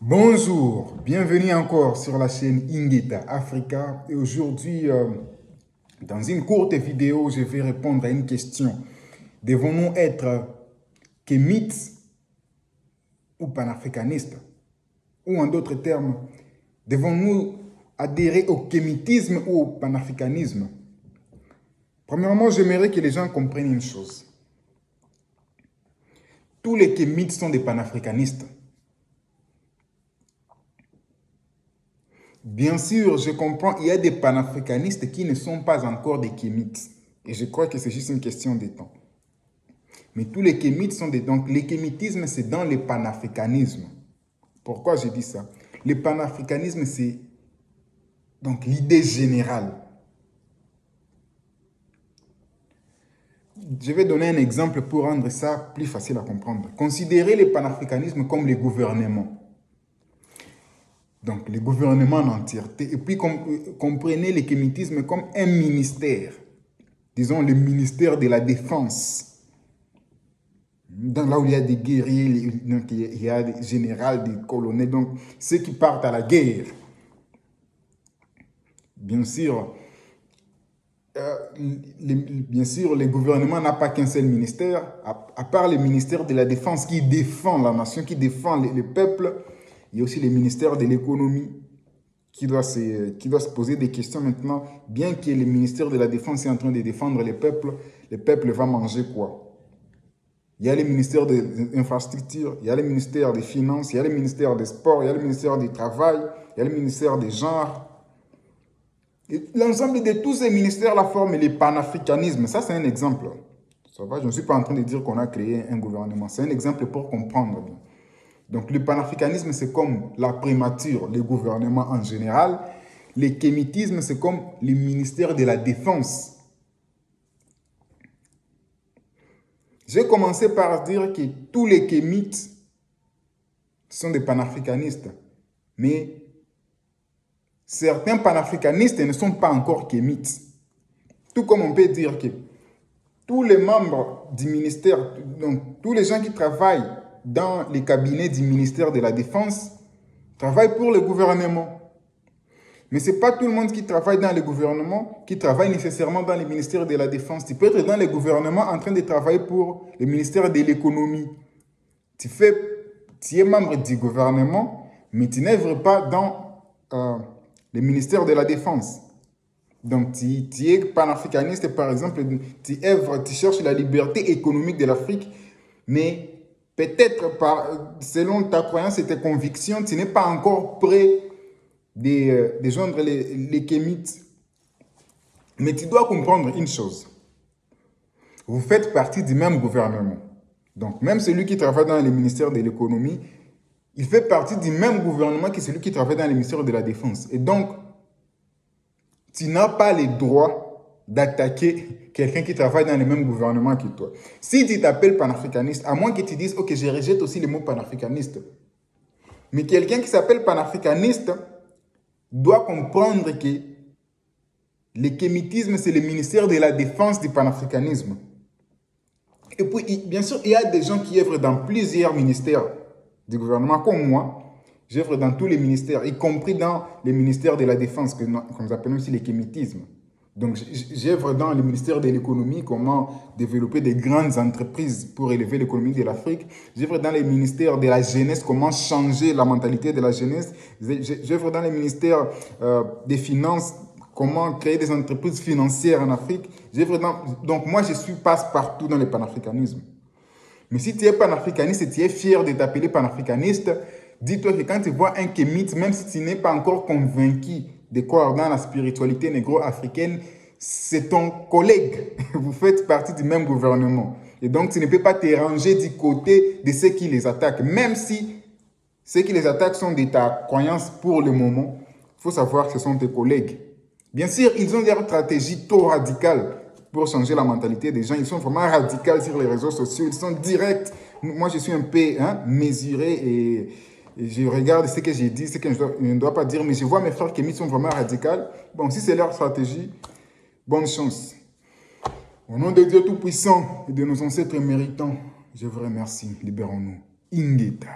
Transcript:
Bonjour, bienvenue encore sur la chaîne Ingeta Africa et aujourd'hui, dans une courte vidéo, je vais répondre à une question. Devons-nous être kémites ou panafricanistes? Ou en d'autres termes, devons-nous adhérer au kémitisme ou au panafricanisme? Premièrement, j'aimerais que les gens comprennent une chose. Tous les kémites sont des panafricanistes. Bien sûr, je comprends, il y a des panafricanistes qui ne sont pas encore des kémites. Et je crois que c'est juste une question de temps. Mais tous les kémites sont des... Donc, le kémitisme, c'est dans le panafricanisme. Pourquoi je dis ça? Le panafricanisme, c'est donc l'idée générale. Je vais donner un exemple pour rendre ça plus facile à comprendre. Considérez le panafricanisme comme les gouvernements. Donc, les gouvernements en entièreté. Et puis, comprenez le kémitisme comme un ministère. Disons, le ministère de la Défense. Dans là où il y a des guerriers, donc il y a des généraux, des colonels, donc ceux qui partent à la guerre. Bien sûr, le gouvernement n'a pas qu'un seul ministère, à part le ministère de la Défense qui défend la nation, qui défend le peuple. Il y a aussi le ministère de l'économie qui doit se poser des questions maintenant. Bien que le ministère de la Défense est en train de défendre le peuple va manger quoi? Il y a le ministère des infrastructures, il y a le ministère des finances, il y a le ministère des sports, il y a le ministère du travail, il y a le ministère des genres. L'ensemble de tous ces ministères-là forment le panafricanisme. Ça, c'est un exemple. Ça va, je ne suis pas en train de dire qu'on a créé un gouvernement. C'est un exemple pour comprendre bien. Donc, le panafricanisme, c'est comme la primature, le gouvernement en général. Le kémitisme, c'est comme le ministère de la Défense. J'ai commencé par dire que tous les kémites sont des panafricanistes. Mais certains panafricanistes ne sont pas encore kémites. Tout comme on peut dire que tous les membres du ministère, donc tous les gens qui travaillent dans les cabinets du ministère de la Défense, travaillent pour le gouvernement. Mais ce n'est pas tout le monde qui travaille dans le gouvernement qui travaille nécessairement dans le ministère de la Défense. Tu peux être dans le gouvernement en train de travailler pour le ministère de l'économie. Tu es membre du gouvernement, mais tu n'œuvres pas dans le ministère de la Défense. Donc, tu es panafricaniste, par exemple, tu œuvres, tu cherches la liberté économique de l'Afrique, mais peut-être selon ta croyance et tes convictions, tu n'es pas encore prêt de joindre les kémites. Mais tu dois comprendre une chose. Vous faites partie du même gouvernement. Donc, même celui qui travaille dans le ministère de l'économie, il fait partie du même gouvernement que celui qui travaille dans le ministère de la Défense. Et donc, tu n'as pas le droit d'attaquer quelqu'un qui travaille dans le même gouvernement que toi. Si tu t'appelles panafricaniste, à moins que tu dises, ok, je rejette aussi le mot panafricaniste. Mais quelqu'un qui s'appelle panafricaniste doit comprendre que le kémitisme, c'est le ministère de la Défense du panafricanisme. Et puis, bien sûr, il y a des gens qui œuvrent dans plusieurs ministères du gouvernement, comme moi. J'œuvre dans tous les ministères, y compris dans les ministères de la Défense, que nous appelons aussi le kémitisme. Donc, j'œuvre dans le ministère de l'économie, comment développer des grandes entreprises pour élever l'économie de l'Afrique. J'œuvre dans les ministères de la jeunesse, comment changer la mentalité de la jeunesse. J'œuvre dans les ministères des finances, comment créer des entreprises financières en Afrique. Donc, moi, je suis passe-partout dans le panafricanisme. Mais si tu es panafricaniste et tu es fier de t'appeler panafricaniste, dis-toi que quand tu vois un kémite, même si tu n'es pas encore convaincu de croire dans la spiritualité négro-africaine, c'est ton collègue. Vous faites partie du même gouvernement. Et donc, tu ne peux pas te ranger du côté de ceux qui les attaquent. Même si ceux qui les attaquent sont de ta croyance pour le moment, il faut savoir que ce sont tes collègues. Bien sûr, ils ont des stratégies trop radicales pour changer la mentalité des gens. Ils sont vraiment radicaux sur les réseaux sociaux. Ils sont directs. Moi, je suis un peu mesuré et je regarde ce que j'ai dit, ce que je ne dois pas dire. Mais je vois mes frères kémites sont vraiment radicaux. Bon, si c'est leur stratégie, bonne chance. Au nom de Dieu Tout-Puissant et de nos ancêtres méritants, je vous remercie. Libérons-nous. Ingeta.